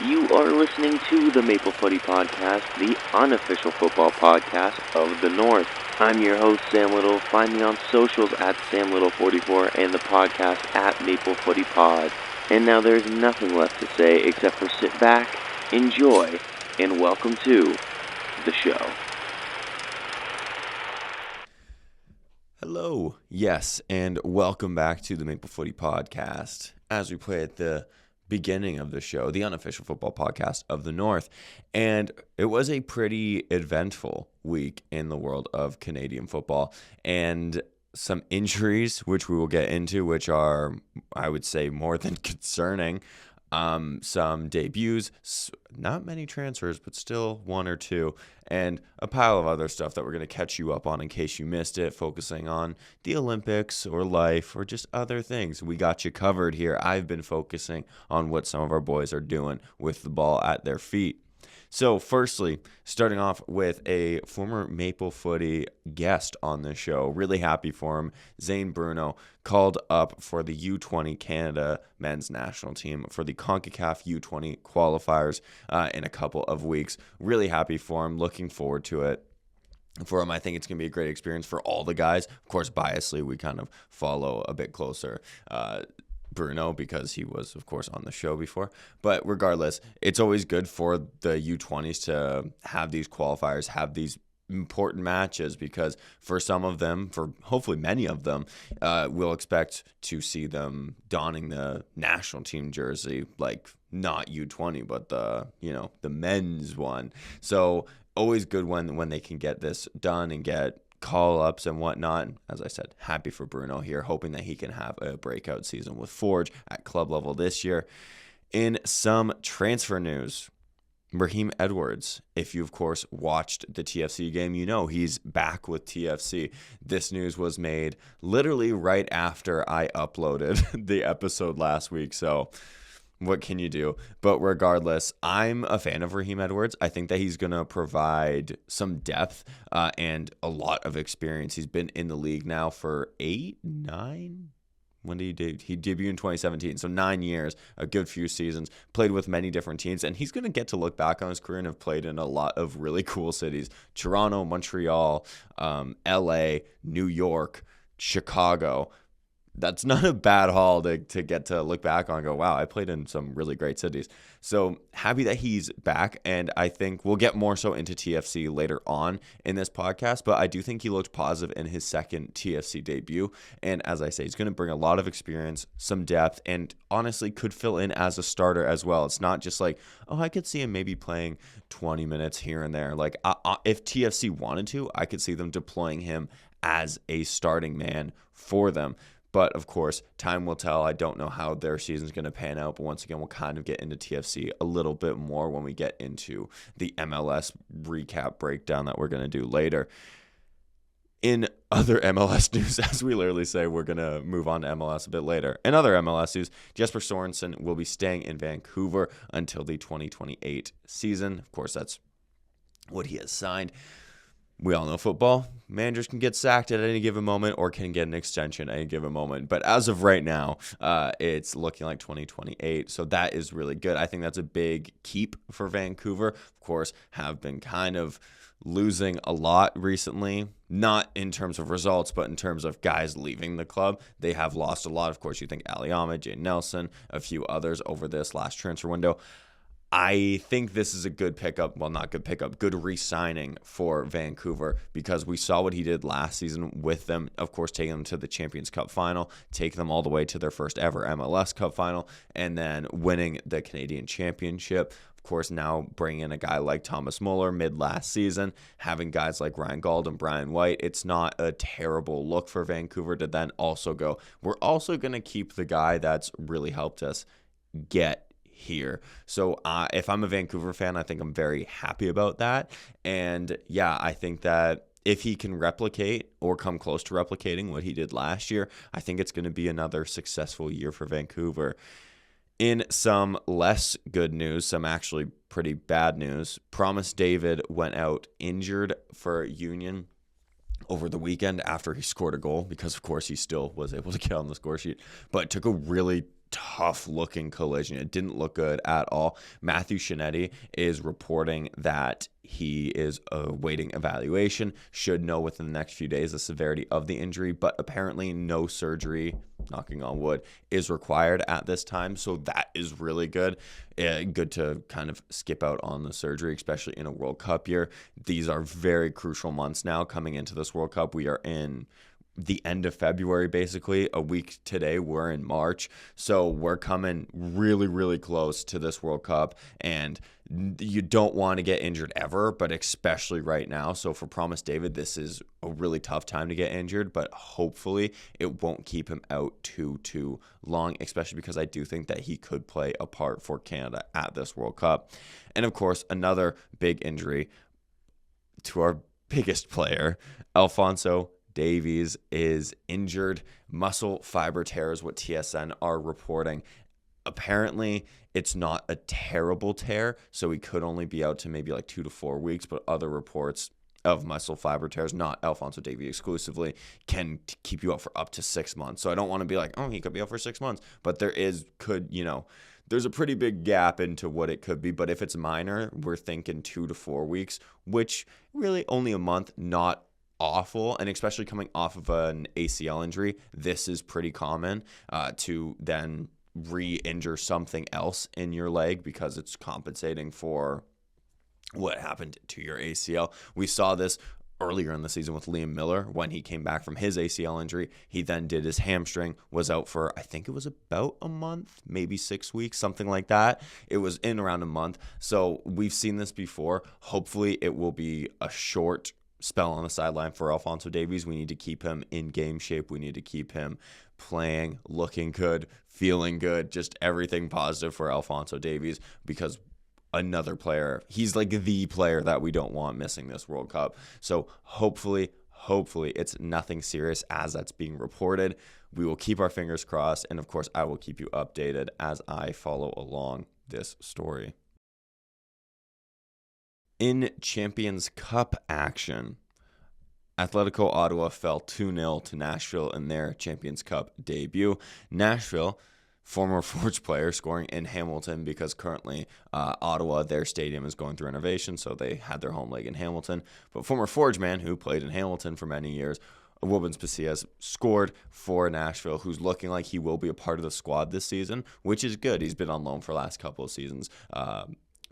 You are listening to the Maple Footy Podcast, the unofficial football podcast of the North. I'm your host, Sam Little. Find me on socials at SamLittle44 and the podcast at Maple Footy Pod. And now there's nothing left to say except for sit back, enjoy, and welcome to the show. Hello, yes, and welcome back to the Maple Footy Podcast. As we play at the beginning of the show, the unofficial football podcast of the North, and it was a pretty eventful week in the world of Canadian football, and some injuries, which we will get into, which are, I would say, more than concerning. Some debuts, not many transfers, but still one or two, and a pile of other stuff that we're going to catch you up on in case you missed it, focusing on the Olympics or life or just other things. We got you covered here. I've been focusing on what some of our boys are doing with the ball at their feet. So firstly, starting off with a former Maple Footy guest on the show. Really happy for him. Zane Bruno called up for the U20 Canada men's national team for the CONCACAF U20 qualifiers in a couple of weeks. Really happy for him. Looking forward to it. For him, I think it's going to be a great experience for all the guys. Of course, biasly, we kind of follow a bit closer Bruno because he was, of course, on the show before. But regardless, it's always good for the U20s to have these qualifiers, have these important matches, because for some of them, for hopefully many of them, we'll expect to see them donning the national team jersey, like not U20, but the men's one. So always good when they can get this done and get call-ups and whatnot. As I said, happy for Bruno here, hoping that he can have a breakout season with Forge at club level this year. In some transfer news, Raheem Edwards, if you, of course, watched the TFC game, you know he's back with TFC. This news was made literally right after I uploaded the episode last week, so what can you do? But regardless, I'm a fan of Raheem Edwards. I think that he's going to provide some depth and a lot of experience. He's been in the league now for 8, 9? When did he debut? He debuted in 2017, so 9 years, a good few seasons, played with many different teams, and he's going to get to look back on his career and have played in a lot of really cool cities. Toronto, Montreal, LA, New York, Chicago. That's not a bad haul to get to look back on and go, wow, I played in some really great cities. So happy that he's back, and I think we'll get more so into TFC later on in this podcast, but I do think he looked positive in his second TFC debut, and as I say, he's going to bring a lot of experience, some depth, and honestly could fill in as a starter as well. It's not just like, oh, I could see him maybe playing 20 minutes here and there. Like, if TFC wanted to, I could see them deploying him as a starting man for them. But, of course, time will tell. I don't know how their season's going to pan out. But once again, we'll kind of get into TFC a little bit more when we get into the MLS recap breakdown that we're going to do later. In other MLS news, as we literally say, we're going to move on to MLS a bit later. In other MLS news, Jesper Sorensen will be staying in Vancouver until the 2028 season. Of course, that's what he has signed. We all know football. Managers can get sacked at any given moment or can get an extension at any given moment. But as of right now, it's looking like 2028. So that is really good. I think that's a big keep for Vancouver. Of course, have been kind of losing a lot recently. Not in terms of results, but in terms of guys leaving the club. They have lost a lot. Of course, you think Ali Ahmed, Jay Nelson, a few others over this last transfer window. I think this is a good pickup. Well, not good pickup, good re-signing for Vancouver, because we saw what he did last season with them. Of course, taking them to the Champions Cup final, take them all the way to their first ever MLS Cup final, and then winning the Canadian Championship. Of course, now bringing in a guy like Thomas Muller mid last season, having guys like Ryan Gauld and Brian White, it's not a terrible look for Vancouver to then also go, we're also going to keep the guy that's really helped us get here. So if I'm a Vancouver fan, I think I'm very happy about that. And yeah, I think that if he can replicate or come close to replicating what he did last year, I think it's going to be another successful year for Vancouver. In some less good news, some actually pretty bad news, Promise David went out injured for Union over the weekend after he scored a goal, because of course he still was able to get on the score sheet, but took a really tough-looking collision. It didn't look good at all. Matthew Shinetti is reporting that he is awaiting evaluation, should know within the next few days the severity of the injury, but apparently no surgery, knocking on wood, is required at this time. So that is really good. Good to kind of skip out on the surgery, especially in a World Cup year. These are very crucial months now coming into this World Cup. We are in the end of February, basically. A week today, we're in March. So we're coming really, really close to this World Cup, and you don't want to get injured ever, but especially right now. So for Promise David, this is a really tough time to get injured, but hopefully it won't keep him out too long, especially because I do think that he could play a part for Canada at this World Cup. And of course, another big injury to our biggest player, Alphonso Davies, is injured. Muscle fiber tear is what TSN are reporting. Apparently, it's not a terrible tear, so he could only be out to maybe like 2 to 4 weeks, but other reports of muscle fiber tears, not Alphonso Davies exclusively, can keep you out for up to 6 months. So I don't want to be like, oh, he could be out for 6 months, but there's a pretty big gap into what it could be. But if it's minor, we're thinking 2 to 4 weeks, which really only a month, not awful. And especially coming off of an ACL injury, this is pretty common to then re-injure something else in your leg because it's compensating for what happened to your ACL. We saw this earlier in the season with Liam Miller when he came back from his ACL injury. He then did his hamstring, was out for, I think it was about a month, maybe 6 weeks, something like that. It was in around a month. So we've seen this before. Hopefully it will be a short spell on the sideline for Alphonso Davies. We need to keep him in game shape. We need to keep him playing, looking good, feeling good, just everything positive for Alphonso Davies, because another player, he's like the player that we don't want missing this World Cup. So hopefully it's nothing serious as that's being reported. We will keep our fingers crossed, and of course I will keep you updated as I follow along this story. In Champions Cup action, Atletico Ottawa fell 2-0 to Nashville in their Champions Cup debut. Nashville, former Forge player, scoring in Hamilton because currently Ottawa, their stadium is going through renovation, so they had their home leg in Hamilton. But former Forge man who played in Hamilton for many years, Wobens Pasillas, scored for Nashville, who's looking like he will be a part of the squad this season, which is good. He's been on loan for the last couple of seasons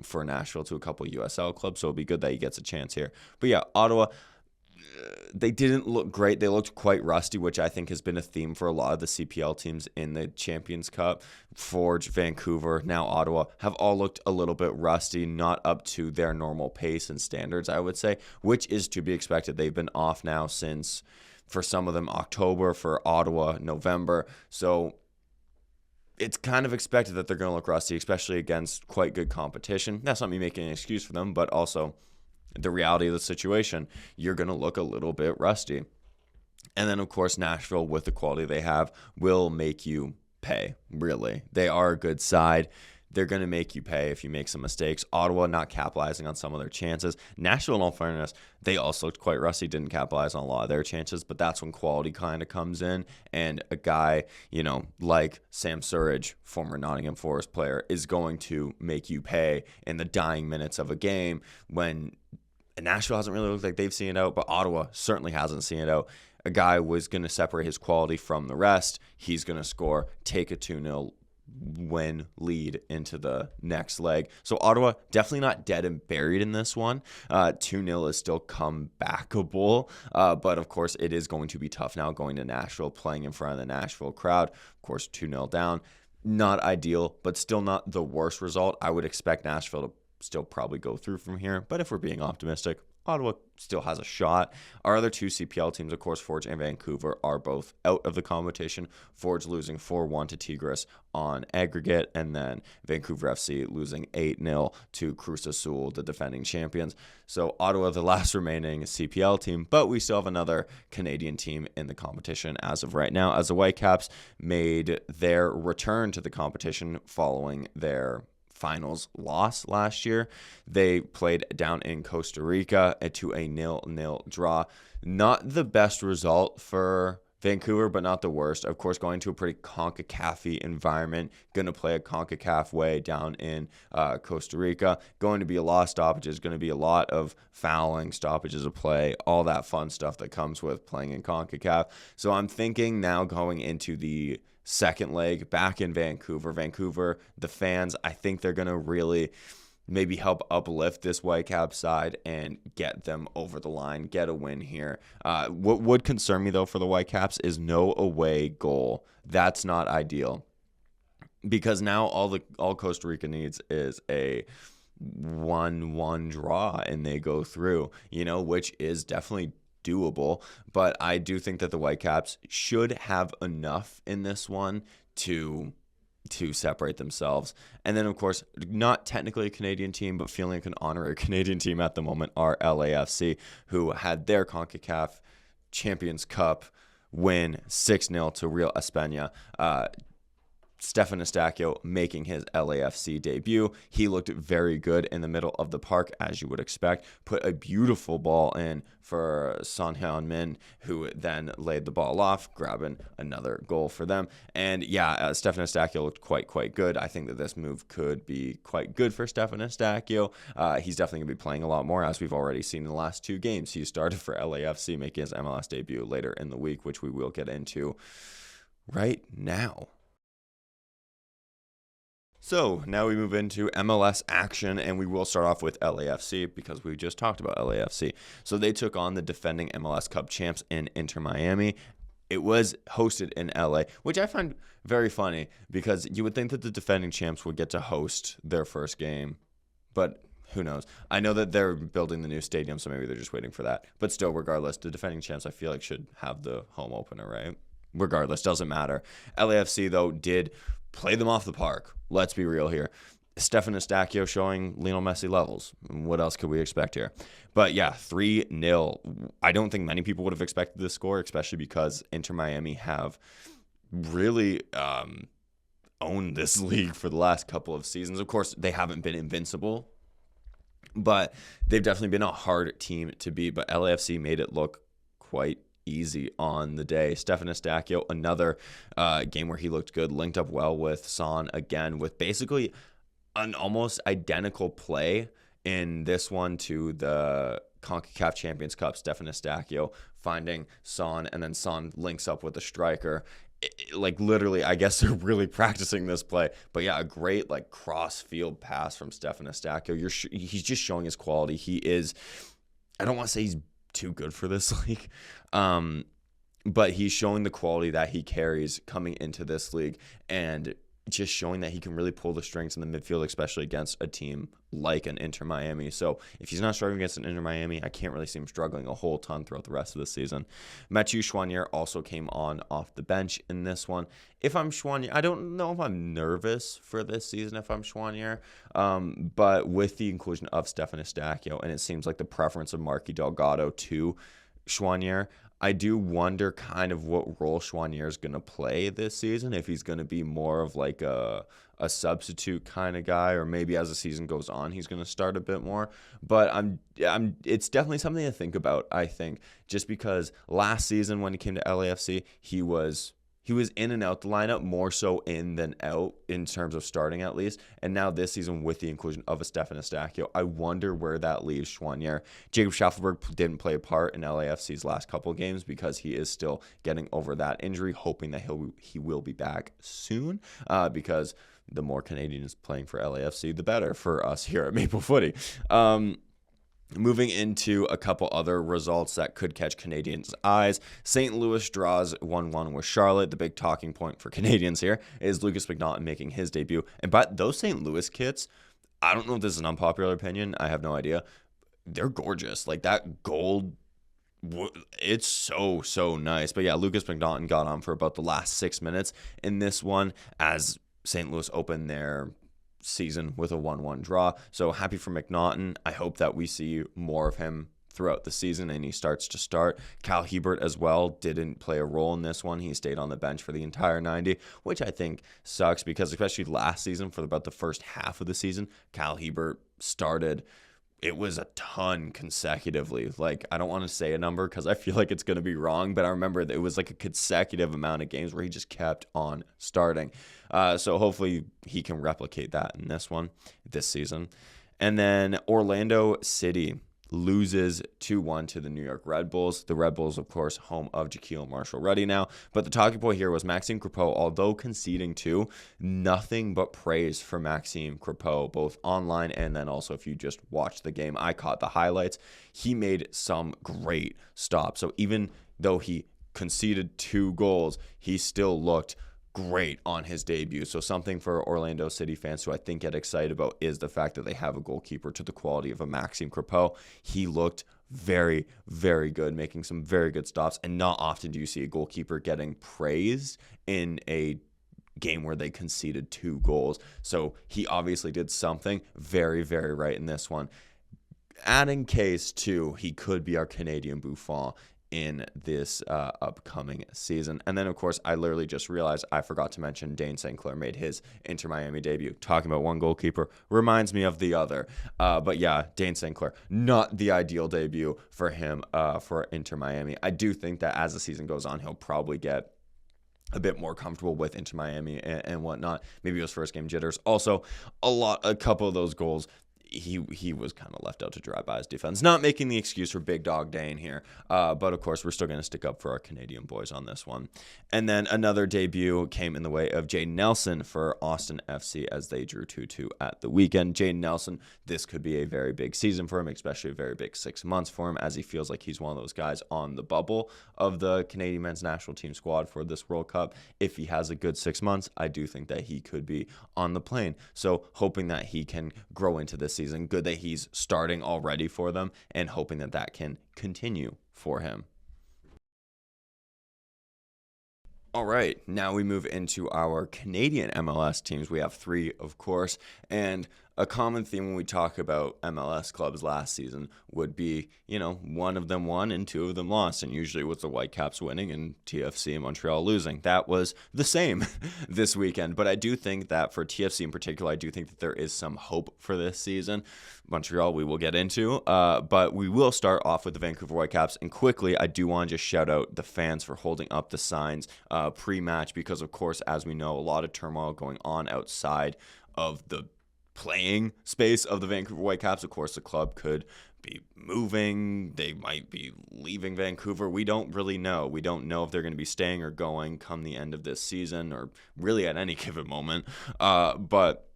for Nashville to a couple of USL clubs, so it'll be good that he gets a chance here. But yeah, Ottawa, they didn't look great. They looked quite rusty, which I think has been a theme for a lot of the CPL teams in the Champions Cup. Forge, Vancouver, now Ottawa have all looked a little bit rusty, not up to their normal pace and standards, I would say, which is to be expected. They've been off now since, for some of them, October, for Ottawa, November. So it's kind of expected that they're going to look rusty, especially against quite good competition. That's not me making an excuse for them, but also the reality of the situation. You're going to look a little bit rusty. And then, of course, Nashville, with the quality they have, will make you pay, really. They are a good side. They're going to make you pay if you make some mistakes. Ottawa not capitalizing on some of their chances. Nashville, in all fairness, they also looked quite rusty, didn't capitalize on a lot of their chances, but that's when quality kind of comes in. And a guy, like Sam Surridge, former Nottingham Forest player, is going to make you pay in the dying minutes of a game when Nashville hasn't really looked like they've seen it out, but Ottawa certainly hasn't seen it out. A guy was going to separate his quality from the rest. He's going to score, take a 2-0 win lead into the next leg. So Ottawa definitely not dead and buried in this one. 2-0 is still comebackable, but of course it is going to be tough now going to Nashville, playing in front of the Nashville crowd. Of course, 2-0 down. Not ideal, but still not the worst result. I would expect Nashville to still probably go through from here, but if we're being optimistic, Ottawa still has a shot. Our other two CPL teams, of course, Forge and Vancouver, are both out of the competition. Forge losing 4-1 to Tigres on aggregate, and then Vancouver FC losing 8-0 to Cruz Azul, the defending champions. So Ottawa, the last remaining CPL team, but we still have another Canadian team in the competition as of right now, as the Whitecaps made their return to the competition following their finals loss last year. They played down in Costa Rica to a 0-0 draw. Not the best result for Vancouver, but not the worst. Of course, going to a pretty CONCACAF-y environment. Going to play a CONCACAF way down in Costa Rica. Going to be a lot of stoppages. Going to be a lot of fouling, stoppages of play, all that fun stuff that comes with playing in CONCACAF. So I'm thinking now going into the second leg back in Vancouver, the fans, I think they're going to really maybe help uplift this Whitecap side and get them over the line, get a win here. What would concern me, though, for the Whitecaps is no away goal. That's not ideal, because now all Costa Rica needs is a 1-1 draw, and they go through, which is definitely doable. But I do think that the Whitecaps should have enough in this one to separate themselves. And then, of course, not technically a Canadian team, but feeling like an honorary Canadian team at the moment are LAFC, who had their CONCACAF Champions Cup win 6-0 to Real España. Stefan Eustáquio making his LAFC debut. He looked very good in the middle of the park, as you would expect. Put a beautiful ball in for Son Heung-min, who then laid the ball off, grabbing another goal for them. And yeah, Stefan Eustáquio looked quite good. I think that this move could be quite good for Stefan Eustáquio. He's definitely going to be playing a lot more, as we've already seen in the last 2 games. He started for LAFC, making his MLS debut later in the week, which we will get into right now. So now we move into MLS action, and we will start off with LAFC because we just talked about LAFC. So they took on the defending MLS Cup champs in Inter Miami. It was hosted in LA, which I find very funny because you would think that the defending champs would get to host their first game, but who knows? I know that they're building the new stadium, so maybe they're just waiting for that. But still, regardless, the defending champs, I feel like, should have the home opener, right? Regardless, doesn't matter. LAFC, though, did play them off the park. Let's be real here. Stefan Eustáquio showing Lionel Messi levels. What else could we expect here? But yeah, 3-0. I don't think many people would have expected this score, especially because Inter Miami have really owned this league for the last couple of seasons. Of course, they haven't been invincible, but they've definitely been a hard team to beat. But LAFC made it look quite easy on the day. Stefan Eustáquio, another game where he looked good, linked up well with Son again, with basically an almost identical play in this one to the CONCACAF Champions Cup. Stefan Eustáquio finding Son, and then Son links up with the striker. Literally, I guess they're really practicing this play. But yeah, a great cross field pass from Stefan Eustáquio. He's just showing his quality. He is, I don't want to say he's too good for this league, but he's showing the quality that he carries coming into this league, and just showing that he can really pull the strings in the midfield, especially against a team like an Inter Miami. So if he's not struggling against an Inter Miami, I can't really see him struggling a whole ton throughout the rest of the season. Mathieu Choinière also came on off the bench in this one. If I'm Choinière, I don't know if I'm nervous for this season if I'm Choinière, but with the inclusion of Stefan Eustáquio, and it seems like the preference of Marky Delgado to Choinière, I do wonder kind of what role Choinière is going to play this season, if he's going to be more of a substitute kind of guy, or maybe as the season goes on, he's going to start a bit more. But it's definitely something to think about, I think, just because last season when he came to LAFC, he was in and out the lineup, more so in than out in terms of starting at least. And now this season with the inclusion of a Stefan Eustáquio, I wonder where that leaves Choinière. Jacob Schaffelberg didn't play a part in LAFC's last couple of games because he is still getting over that injury, hoping that he will be back soon, because the more Canadians playing for LAFC, the better for us here at Maple Footy. Moving into a couple other results that could catch Canadians' eyes. St. Louis draws 1-1 with Charlotte. The big talking point for Canadians here is Lucas McNaughton making his debut. And but those St. Louis kits, I don't know if this is an unpopular opinion. I have no idea. They're gorgeous. That gold, it's so nice. But yeah, Lucas McNaughton got on for about the last 6 minutes in this one as St. Louis opened their season with a 1-1 draw. So happy for McNaughton. I hope that we see more of him throughout the season and he starts to start. Cal Hebert as well didn't play a role in this one. He stayed on the bench for the entire 90, which I think sucks because especially last season for about the first half of the season, Cal Hebert started it was a ton consecutively. Like, I don't want to say a number because I feel like it's going to be wrong, but I remember that it was like a consecutive amount of games where he just kept on starting. So hopefully he can replicate that in this season. And then Orlando City loses 2-1 to the New York Red Bulls. The Red Bulls, of course, home of Jaquil Marshall-Rutty now. But the talking point here was Maxime Crépeau, although conceding 2, nothing but praise for Maxime Crépeau, both online and then also if you just watch the game. I caught the highlights. He made some great stops. So even though he conceded 2 goals, he still looked great on his debut. So something for Orlando City fans who I think get excited about is the fact that they have a goalkeeper to the quality of a Maxime Crépeau. He looked very, very good, making some very good stops. And not often do you see a goalkeeper getting praised in a game where they conceded 2 goals. So he obviously did something very, very right in this one. Adding case to, he could be our Canadian Buffon in this upcoming season. And then, of course, I literally just realized I forgot to mention Dane St. Clair made his Inter Miami debut. Talking about one goalkeeper reminds me of the other. But yeah, Dane St. Clair, not the ideal debut for him for Inter Miami. I do think that as the season goes on, he'll probably get a bit more comfortable with Inter Miami and whatnot. Maybe it was first game jitters. Also, a couple of those goals, he was kind of left out to dry by his defense. Not making the excuse for Big Dog Dane here, but of course we're still going to stick up for our Canadian boys on this one. And then another debut came in the way of Jayden Nelson for Austin FC as they drew 2-2 at the weekend. Jayden Nelson, this could be a very big season for him, especially a very big 6 months for him, as he feels like he's one of those guys on the bubble of the Canadian men's national team squad for this World Cup. If he has a good 6 months, I do think that he could be on the plane. So hoping that he can grow into this season. Good that he's starting already for them and hoping that that can continue for him. All right, now we move into our Canadian MLS teams. We have 3, of course, and a common theme when we talk about MLS clubs last season would be, one of them won and 2 of them lost, and usually with the Whitecaps winning and TFC and Montreal losing. That was the same this weekend, but I do think that for TFC in particular, I do think that there is some hope for this season. Montreal we will get into, but we will start off with the Vancouver Whitecaps, and quickly, I do want to just shout out the fans for holding up the signs pre-match because, of course, as we know, a lot of turmoil going on outside of the playing space of the Vancouver Whitecaps. Of course, the club could be moving. They might be leaving Vancouver. We don't really know. We don't know if they're going to be staying or going come the end of this season or really at any given moment. But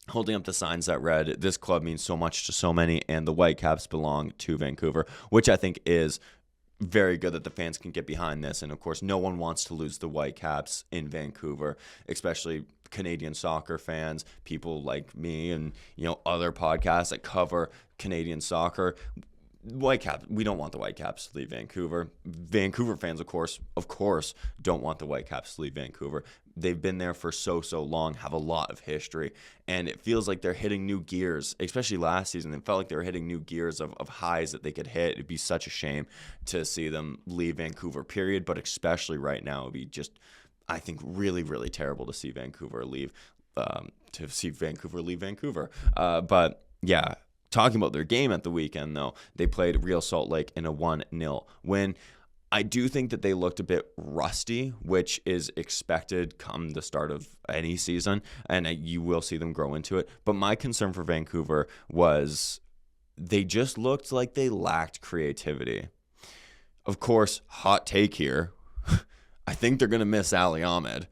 holding up the signs that read, "This club means so much to so many, and the Whitecaps belong to Vancouver," which I think is very good that the fans can get behind this. And of course, no one wants to lose the Whitecaps in Vancouver, especially Canadian soccer fans, people like me and, other podcasts that cover Canadian soccer. Whitecaps, we don't want the Whitecaps to leave Vancouver. Vancouver fans, of course, don't want the Whitecaps to leave Vancouver. They've been there for so long, have a lot of history, and it feels like they're hitting new gears, especially last season. It felt like they were hitting new gears of highs that they could hit. It'd be such a shame to see them leave Vancouver, period, but especially right now, it'd be just, I think, really, really terrible to see Vancouver leave, Vancouver. But yeah, talking about their game at the weekend, though, they played Real Salt Lake in a 1-0 win. I do think that they looked a bit rusty, which is expected come the start of any season, and you will see them grow into it. But my concern for Vancouver was they just looked like they lacked creativity. Of course, hot take here, I think they're going to miss Ali Ahmed.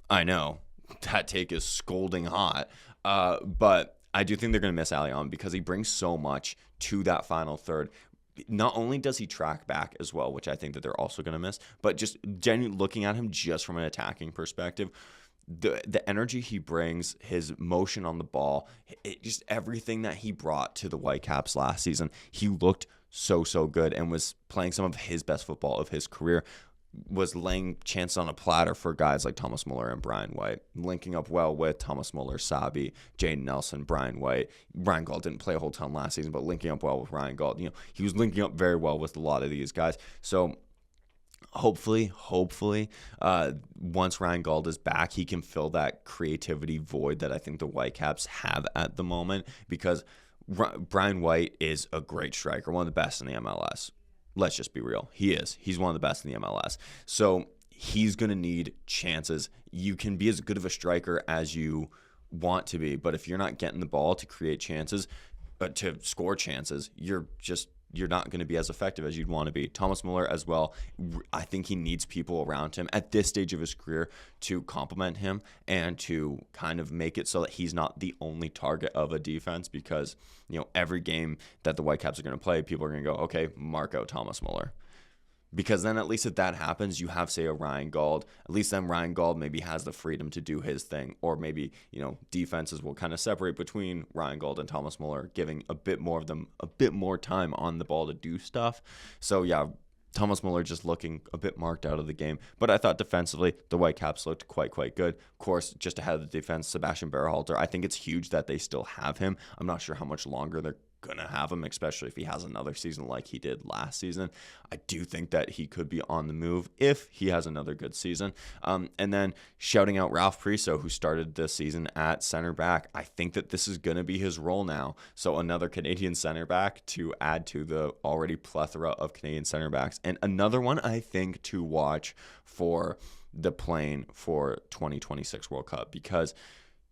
I know, that take is scolding hot, but I do think they're going to miss Ali Ahmed because he brings so much to that final third. Not only does he track back as well, which I think that they're also going to miss, but just genuinely looking at him just from an attacking perspective, the energy he brings, his motion on the ball, just everything that he brought to the Whitecaps last season, he looked so good and was playing some of his best football of his career. Was laying chance on a platter for guys like Thomas Muller and Brian White, linking up well with Thomas Muller, Sabi, Jayden Nelson, Brian White. Ryan Gault didn't play a whole ton last season, but linking up well with Ryan Gault. He was linking up very well with a lot of these guys. So hopefully, once Ryan Gault is back, he can fill that creativity void that I think the Whitecaps have at the moment, because Brian White is a great striker, one of the best in the MLS. Let's just be real. He is. He's one of the best in the MLS. So he's going to need chances. You can be as good of a striker as you want to be, but if you're not getting the ball to create chances, to score chances, you're not going to be as effective as you'd want to be. Thomas Muller as well. I think he needs people around him at this stage of his career to complement him and to kind of make it so that he's not the only target of a defense, because, every game that the Whitecaps are going to play, people are going to go, okay, mark out Thomas Muller. Because then at least if that happens, you have, say, a Ryan Gauld. At least then Ryan Gauld maybe has the freedom to do his thing. Or maybe, defenses will kind of separate between Ryan Gauld and Thomas Muller, giving a bit more of them a bit more time on the ball to do stuff. So, yeah, Thomas Muller just looking a bit marked out of the game. But I thought defensively, the Whitecaps looked quite good. Of course, just ahead of the defense, Sebastian Berhalter. I think it's huge that they still have him. I'm not sure how much longer they're going to have him, especially if he has another season like he did last season. I do think that he could be on the move if he has another good season. And then shouting out Ralph Priso, who started this season at center back. I think that this is going to be his role now. So another Canadian center back to add to the already plethora of Canadian center backs. And another one I think to watch for the plane for 2026 World Cup, because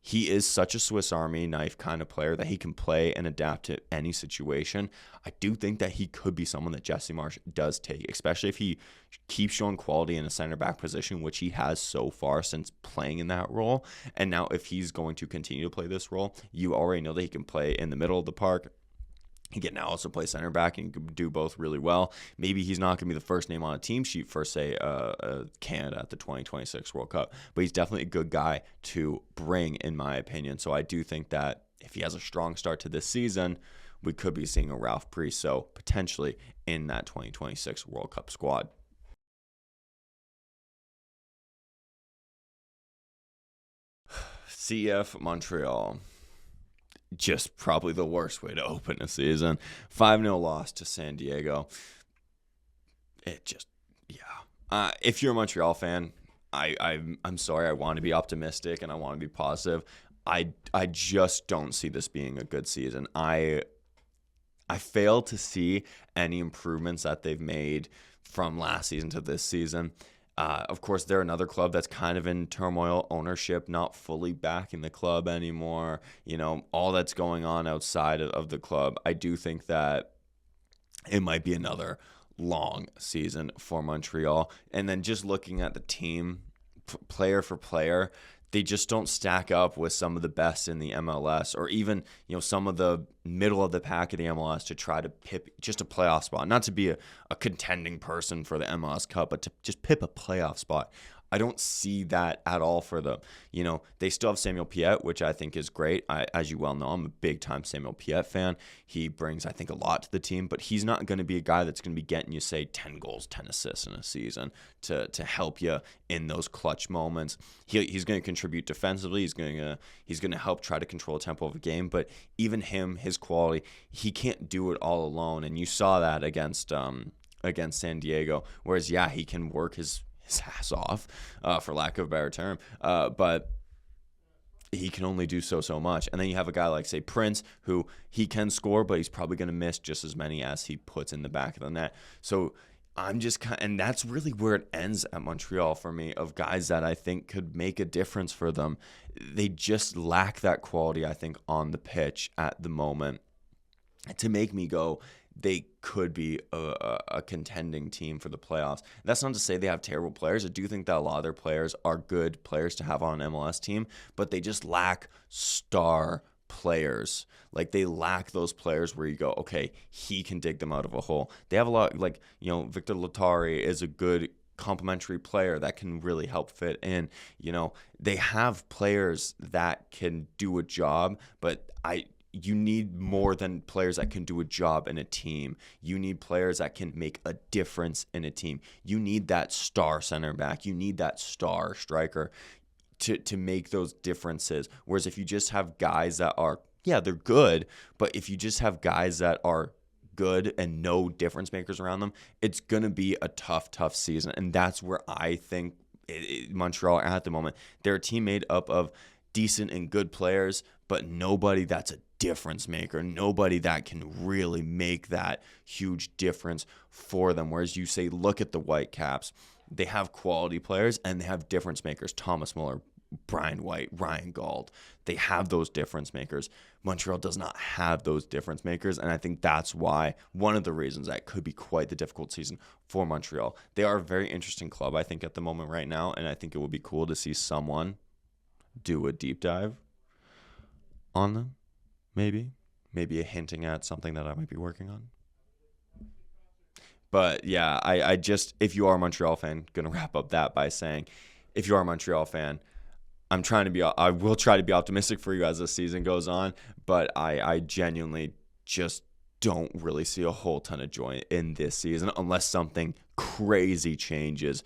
he is such a Swiss Army knife kind of player that he can play and adapt to any situation. I do think that he could be someone that Jesse Marsch does take, especially if he keeps showing quality in a center back position, which he has so far since playing in that role. And now if he's going to continue to play this role, you already know that he can play in the middle of the park. He can now also play center back and can do both really well. Maybe he's not going to be the first name on a team sheet for, say, Canada at the 2026 World Cup, but he's definitely a good guy to bring, in my opinion. So I do think that if he has a strong start to this season, we could be seeing a Ralph Priso potentially in that 2026 World Cup squad. CF Montreal. Just probably the worst way to open a season. 5-0 loss to San Diego. It just, yeah. If you're a Montreal fan, I'm sorry. I want to be optimistic and I want to be positive. I just don't see this being a good season. I fail to see any improvements that they've made from last season to this season. Of course, they're another club that's kind of in turmoil, ownership not fully backing the club anymore, all that's going on outside of the club. I do think that it might be another long season for Montreal. And then just looking at the team, player for player, they just don't stack up with some of the best in the MLS, or even, some of the middle of the pack of the MLS to try to pip just a playoff spot. Not to be a contending person for the MLS Cup, but to just pip a playoff spot. I don't see that at all for them. They still have Samuel Piette, which I think is great. As you well know, I'm a big-time Samuel Piette fan. He brings, I think, a lot to the team, but he's not going to be a guy that's going to be getting you, say, 10 goals, 10 assists in a season to help you in those clutch moments. He's going to contribute defensively. He's going to help try to control the tempo of a game, but even him, his quality, he can't do it all alone, and you saw that against San Diego, whereas, he can work his ass off, for lack of a better term, but he can only do so much. And then you have a guy like, say, Prince, who he can score, but he's probably going to miss just as many as he puts in the back of the net. So I'm just and that's really where it ends at Montreal for me, of guys that I think could make a difference for them. They just lack that quality, I think, on the pitch at the moment to make me go, they could be a contending team for the playoffs. That's not to say they have terrible players. I do think that a lot of their players are good players to have on an MLS team, but they just lack star players. Like, they lack those players where you go, okay, he can dig them out of a hole. They have a lot, like, Victor Latari is a good complementary player that can really help fit in. They have players that can do a job, but you need more than players that can do a job in a team. You need players that can make a difference in a team. You need that star center back. You need that star striker to make those differences. Whereas if you just have guys that are, they're good, but if you just have guys that are good and no difference makers around them, it's going to be a tough season. And that's where I think Montreal are at the moment. They're a team made up of decent and good players, but nobody that's a difference maker, nobody that can really make that huge difference for them. Whereas you say, look at the Whitecaps, they have quality players and they have difference makers. Thomas Muller, Brian White, Ryan Gauld, they have those difference makers. Montreal does not have those difference makers, and I think that's why one of the reasons that could be quite the difficult season for Montreal. They are a very interesting club, I think, at the moment right now, and I think it would be cool to see someone do a deep dive on them, maybe a hinting at something that I might be working on. But yeah, I just, if you are a Montreal fan, gonna wrap up that by saying, if you are a Montreal fan, I will try to be optimistic for you as the season goes on, but I genuinely just don't really see a whole ton of joy in this season unless something crazy changes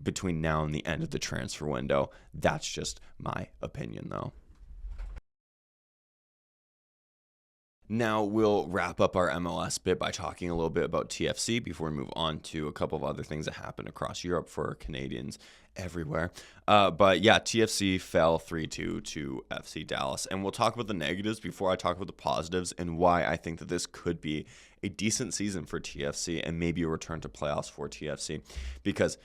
between now and the end of the transfer window. That's just my opinion, though. Now we'll wrap up our MLS bit by talking a little bit about TFC before we move on to a couple of other things that happened across Europe for Canadians everywhere. But yeah, TFC fell 3-2 to FC Dallas. And we'll talk about the negatives before I talk about the positives and why I think that this could be a decent season for TFC and maybe a return to playoffs for TFC. Because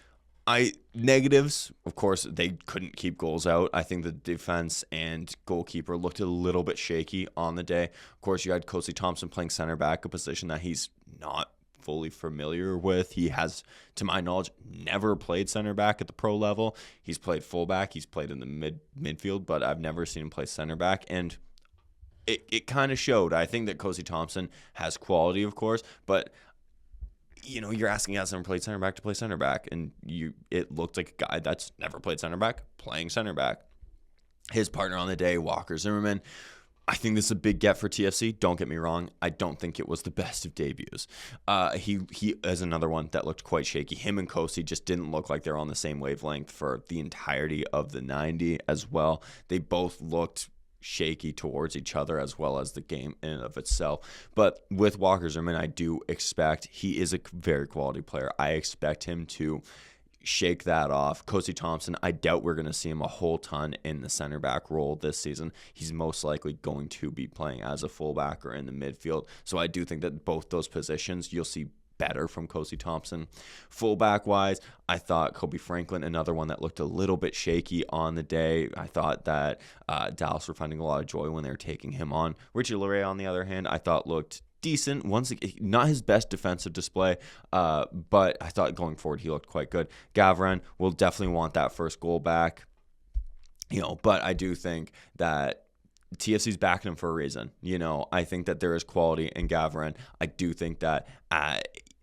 negatives, of course, they couldn't keep goals out. I think the defense and goalkeeper looked a little bit shaky on the day. Of course, you had Kosi Thompson playing center back, a position that he's not fully familiar with. He has, to my knowledge, never played center back at the pro level. He's played fullback. He's played in the midfield, but I've never seen him play center back. And it kind of showed. I think that Kosi Thompson has quality, of course, but you're asking guys never played center back to play center back, and it looked like a guy that's never played center back playing center back. His partner on the day, Walker Zimmerman, I think this is a big get for TFC. Don't get me wrong. I don't think it was the best of debuts. He is another one that looked quite shaky. Him and Kosi just didn't look like they're on the same wavelength for the entirety of the 90 as well. They both looked shaky towards each other as well as the game in and of itself. But with Walker Zimmerman, I do expect he is a very quality player. I expect him to shake that off. Kosi Thompson, I doubt we're going to see him a whole ton in the center back role this season. He's most likely going to be playing as a fullback or in the midfield. So I do think that both those positions you'll see better from Kosi Thompson. Fullback wise, I thought Kobe Franklin, another one that looked a little bit shaky on the day. I thought that Dallas were finding a lot of joy when they were taking him on. Richie Laryea, on the other hand, I thought looked decent. Once again, not his best defensive display, but I thought going forward he looked quite good. Gavran will definitely want that first goal back, but I do think that TFC's backing him for a reason. I think that there is quality in Gavran. I do think that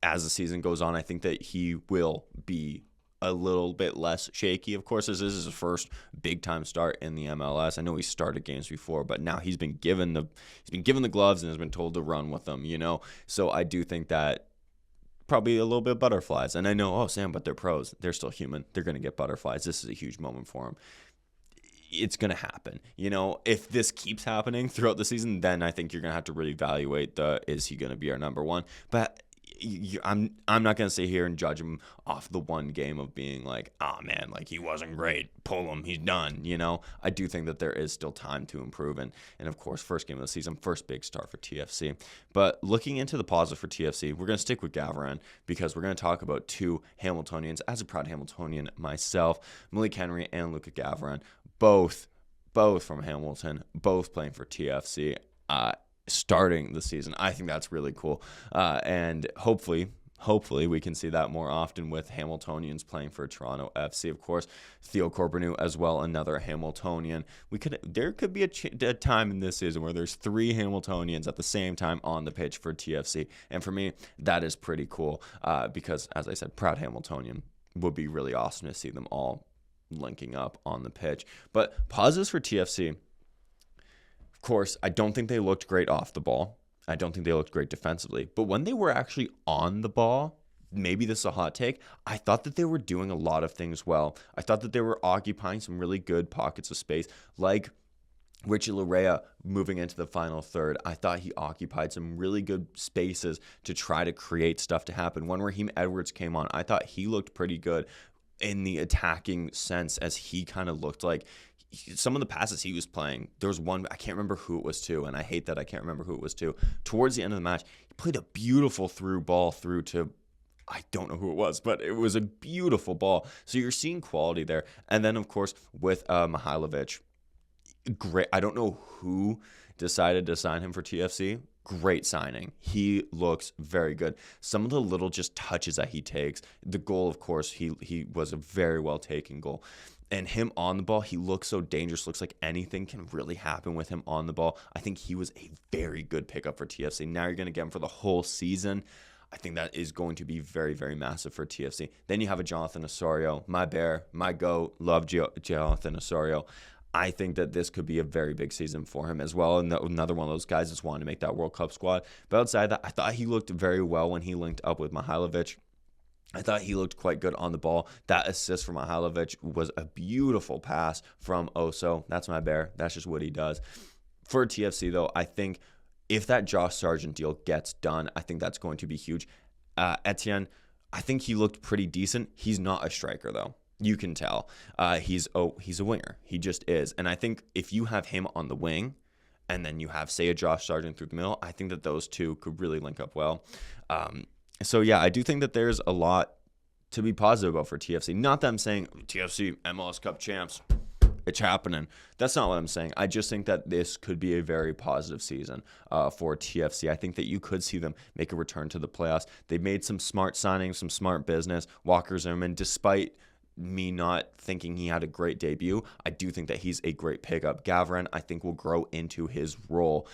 as the season goes on, I think that he will be a little bit less shaky. Of course, this is his first big-time start in the MLS. I know he started games before, but now he's been given the gloves and has been told to run with them. So I do think that probably a little bit of butterflies. And I know, Sam, but they're pros. They're still human. They're going to get butterflies. This is a huge moment for him. It's going to happen. If this keeps happening throughout the season, then I think you're going to have to really evaluate is he going to be our number one? But I'm not going to sit here and judge him off the one game of being like, oh man, like he wasn't great. Pull him. He's done. I do think that there is still time to improve. And of course, first game of the season, first big start for TFC. But looking into the positive for TFC, we're going to stick with Gavran because we're going to talk about two Hamiltonians. As a proud Hamiltonian myself, Malik Henry and Luka Gavran, both from Hamilton, both playing for TFC, starting the season. I think that's really cool. And hopefully we can see that more often with Hamiltonians playing for Toronto FC. Of course, Theo Corbeanu as well, another Hamiltonian. There could be a time in this season where there's three Hamiltonians at the same time on the pitch for TFC. And for me, that is pretty cool because, as I said, proud Hamiltonian. Would be really awesome to see them all linking up on the pitch. But positives for TFC, of course, I don't think they looked great off the ball. I don't think they looked great defensively. But when they were actually on the ball, maybe this is a hot take, I thought that they were doing a lot of things well. I thought that they were occupying some really good pockets of space, like Richie Laryea moving into the final third. I thought he occupied some really good spaces to try to create stuff to happen. When Raheem Edwards came on, I thought he looked pretty good. in the attacking sense, as he kind of looked like some of the passes he was playing. There was one, I can't remember who it was to, and I hate that I can't remember who it was to. Towards the end of the match, he played a beautiful through ball through to, I don't know who it was, but it was a beautiful ball. So you're seeing quality there. And then, of course, with Mihailovic, great. I don't know who decided to sign him for TFC. Great signing. He looks very good. Some of the little just touches that he takes. The goal, of course, he was a very well taken goal. And him on the ball, he looks so dangerous. Looks like anything can really happen with him on the ball. I think he was a very good pickup for TFC. Now you're going to get him for the whole season. I think that is going to be very, very massive for TFC. Then you have a Jonathan Osorio, my bear, my goat. Love Jonathan Osorio. I think that this could be a very big season for him as well. And another one of those guys that's wanting to make that World Cup squad. But outside that, I thought he looked very well when he linked up with Mihailovic. I thought he looked quite good on the ball. That assist from Mihailovic was a beautiful pass from Oso. That's my bear. That's just what he does. For TFC, though, I think if that Josh Sargent deal gets done, I think that's going to be huge. Etienne, I think he looked pretty decent. He's not a striker, though. You can tell. He's a winger. He just is. And I think if you have him on the wing and then you have, say, a Josh Sargent through the middle, I think that those two could really link up well. So, yeah, I do think that there's a lot to be positive about for TFC. Not that I'm saying TFC, MLS Cup champs, it's happening. That's not what I'm saying. I just think that this could be a very positive season for TFC. I think that you could see them make a return to the playoffs. They made some smart signings, some smart business. Walker Zimmerman, despite me not thinking he had a great debut, I do think that he's a great pickup. Gavran, I think, will grow into his role.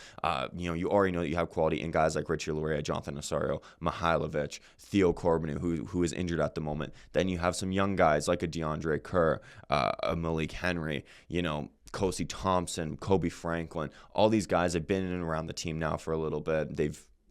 You already know that you have quality in guys like Richie Laryea, Jonathan Osorio, Mihailovic, Theo Corbinu, who is injured at the moment. Then you have some young guys like a DeAndre Kerr, a Malik Henry, Kosi Thompson, Kobe Franklin. All these guys have been in and around the team now for a little bit.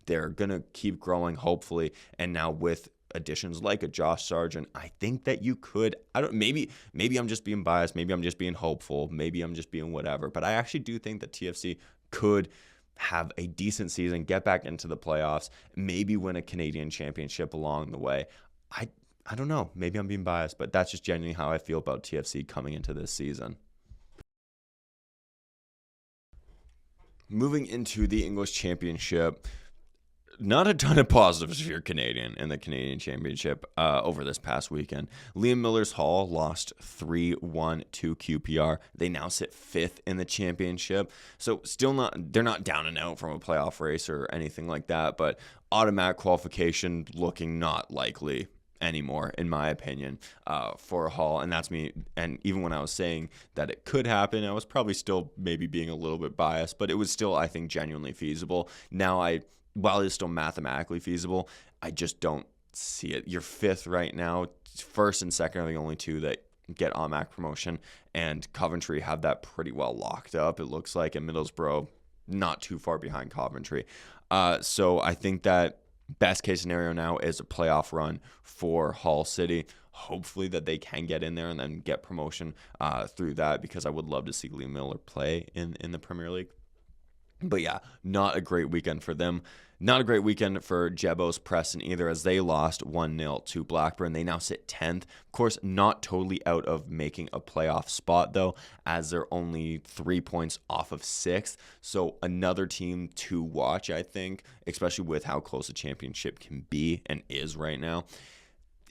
They're gonna keep growing, hopefully, and now with additions like a Josh Sargent, I think that you could, maybe I'm just being biased, maybe I'm just being hopeful, maybe I'm just being whatever, but I actually do think that TFC could have a decent season, get back into the playoffs, maybe win a Canadian championship along the way. I don't know, maybe I'm being biased, but that's just genuinely how I feel about TFC coming into this season. Moving into the English Championship, not a ton of positives if you're Canadian in the Canadian Championship over this past weekend. Liam Miller's Hull lost 3-1 to QPR. They now sit 5th in the championship. So they're not down and out from a playoff race or anything like that, but automatic qualification looking not likely anymore, in my opinion, for Hull. And that's me. And even when I was saying that it could happen, I was probably still maybe being a little bit biased, but it was still, I think, genuinely feasible. Now while it's still mathematically feasible, I just don't see it. You're 5th right now. 1st and 2nd are the only two that get automatic promotion, and Coventry have that pretty well locked up, it looks like, and Middlesbrough not too far behind Coventry. So I think that best case scenario now is a playoff run for Hull City. Hopefully that they can get in there and then get promotion through that, because I would love to see Liam Miller play in the Premier League. But yeah, not a great weekend for them. Not a great weekend for Jebo's Preston either, as they lost 1-0 to Blackburn. They now sit 10th. Of course, not totally out of making a playoff spot, though, as they're only 3 points off of 6th. So another team to watch, I think, especially with how close the championship can be and is right now.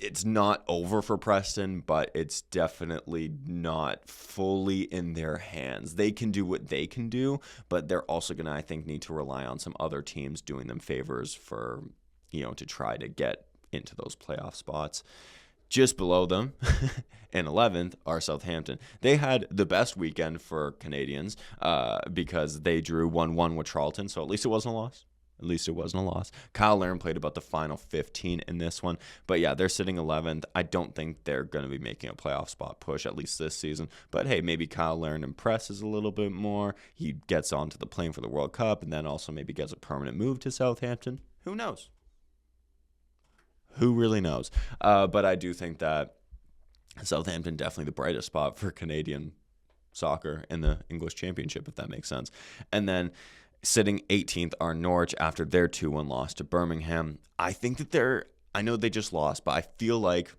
It's not over for Preston, but it's definitely not fully in their hands. They can do what they can do, but they're also going to, I think, need to rely on some other teams doing them favors for, to try to get into those playoff spots. Just below them, in 11th, are Southampton. They had the best weekend for Canadians because they drew 1-1 with Charlton, so at least it wasn't a loss. Kyle Larin played about the final 15 in this one. But yeah, they're sitting 11th. I don't think they're going to be making a playoff spot push, at least this season. But hey, maybe Kyle Larin impresses a little bit more. He gets onto the plane for the World Cup and then also maybe gets a permanent move to Southampton. Who knows? Who really knows? But I do think that Southampton definitely the brightest spot for Canadian soccer in the English Championship, if that makes sense. And then sitting 18th are Norwich after their 2-1 loss to Birmingham. I think that I know they just lost, but I feel like,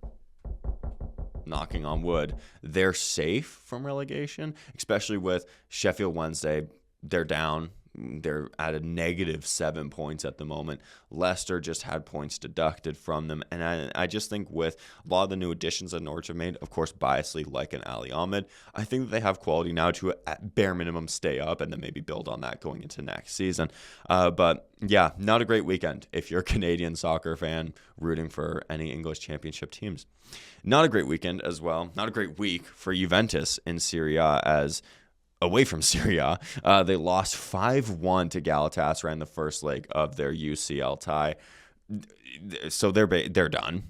knocking on wood, they're safe from relegation, especially with Sheffield Wednesday. They're down. They're at a negative 7 points at the moment. Leicester just had points deducted from them. And I just think with a lot of the new additions that Norwich have made, of course, biasly like an Ali Ahmed, I think that they have quality now to, at bare minimum, stay up and then maybe build on that going into next season. But yeah, not a great weekend if you're a Canadian soccer fan rooting for any English championship teams. Not a great weekend as well. Not a great week for Juventus in Serie A as away from Serie A. They lost 5-1 to Galatasaray in the first leg of their UCL tie. So they're done.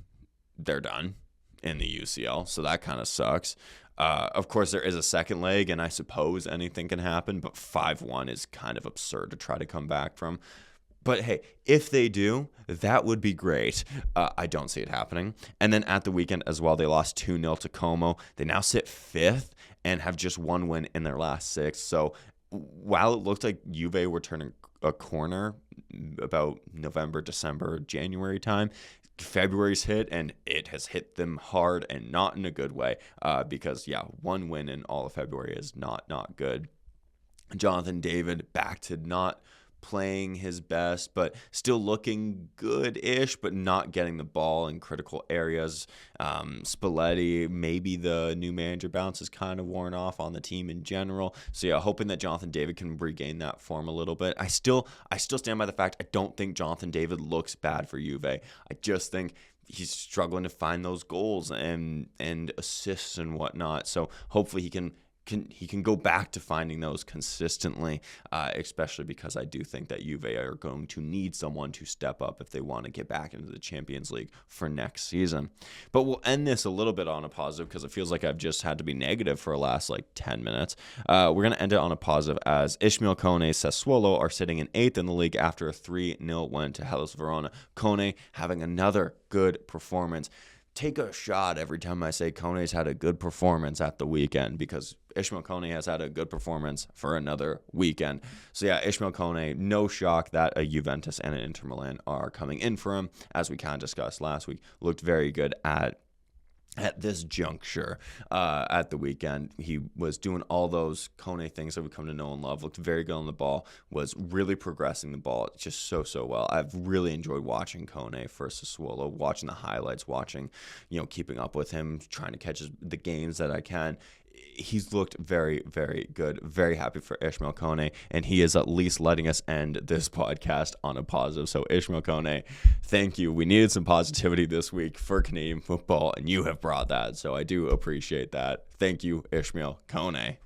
They're done in the UCL. So that kind of sucks. Of course, there is a second leg, and I suppose anything can happen, but 5-1 is kind of absurd to try to come back from. But hey, if they do, that would be great. I don't see it happening. And then at the weekend as well, they lost 2-0 to Como. They now sit 5th and have just one win in their last 6. So while it looked like Juve were turning a corner about November, December, January time, February's hit, and it has hit them hard and not in a good way because, yeah, one win in all of February is not good. Jonathan David back to not playing his best, but still looking good-ish, but not getting the ball in critical areas. Spalletti, maybe the new manager bounce is kind of worn off on the team in general. So yeah, hoping that Jonathan David can regain that form a little bit. I still stand by the fact I don't think Jonathan David looks bad for Juve. I just think he's struggling to find those goals and assists and whatnot. So hopefully he can go back to finding those consistently, especially because I do think that Juve are going to need someone to step up if they want to get back into the Champions League for next season. But we'll end this a little bit on a positive because it feels like I've just had to be negative for the last 10 minutes. We're going to end it on a positive as Ismaël Koné Sassuolo are sitting in 8th in the league after a 3-0 win to Hellas Verona. Koné having another good performance. Take a shot every time I say Koné's had a good performance at the weekend because Ismaël Koné has had a good performance for another weekend. So yeah, Ismaël Koné, no shock that a Juventus and an Inter Milan are coming in for him, as we kind of discussed last week. Looked very good at this juncture at the weekend. He was doing all those Koné things that we come to know and love. Looked very good on the ball. Was really progressing the ball just so well. I've really enjoyed watching Koné for Sassuolo, watching the highlights, keeping up with him, trying to catch the games that I can. He's looked very good. Very happy for Ismaël Koné, and he is at least letting us end this podcast on a positive. So Ismaël Koné, thank you. We needed some positivity this week for Canadian football, and you have brought that. So I do appreciate that. Thank you, Ismaël Koné.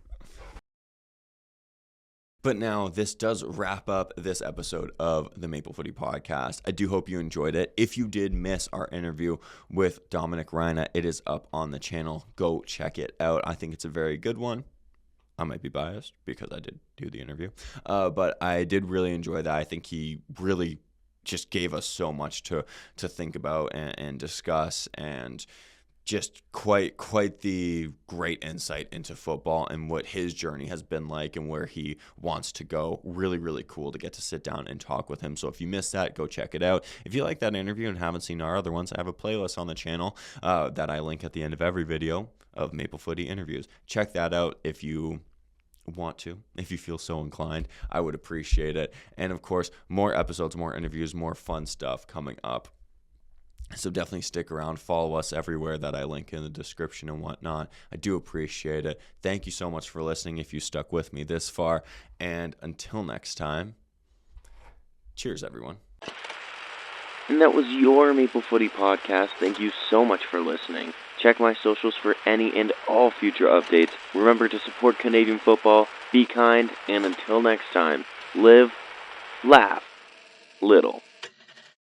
But now this does wrap up this episode of the Maple Footy Podcast. I do hope you enjoyed it. If you did miss our interview with Dominic Reina, it is up on the channel. Go check it out. I think it's a very good one. I might be biased because I did do the interview. But I did really enjoy that. I think he really just gave us so much to think about and discuss, and just quite the great insight into football and what his journey has been like and where he wants to go. Really cool to get to sit down and talk with him. So if you missed that, go check it out. If you like that interview and haven't seen our other ones, I have a playlist on the channel that I link at the end of every video of Maple Footy interviews. Check that out if you want to, if you feel so inclined. I would appreciate it. And of course, more episodes, more interviews, more fun stuff coming up. So definitely stick around, follow us everywhere that I link in the description and whatnot. I do appreciate it. Thank you so much for listening if you stuck with me this far. And until next time, cheers, everyone. And that was your Maple Footy Podcast. Thank you so much for listening. Check my socials for any and all future updates. Remember to support Canadian football, be kind, and until next time, live, laugh, little.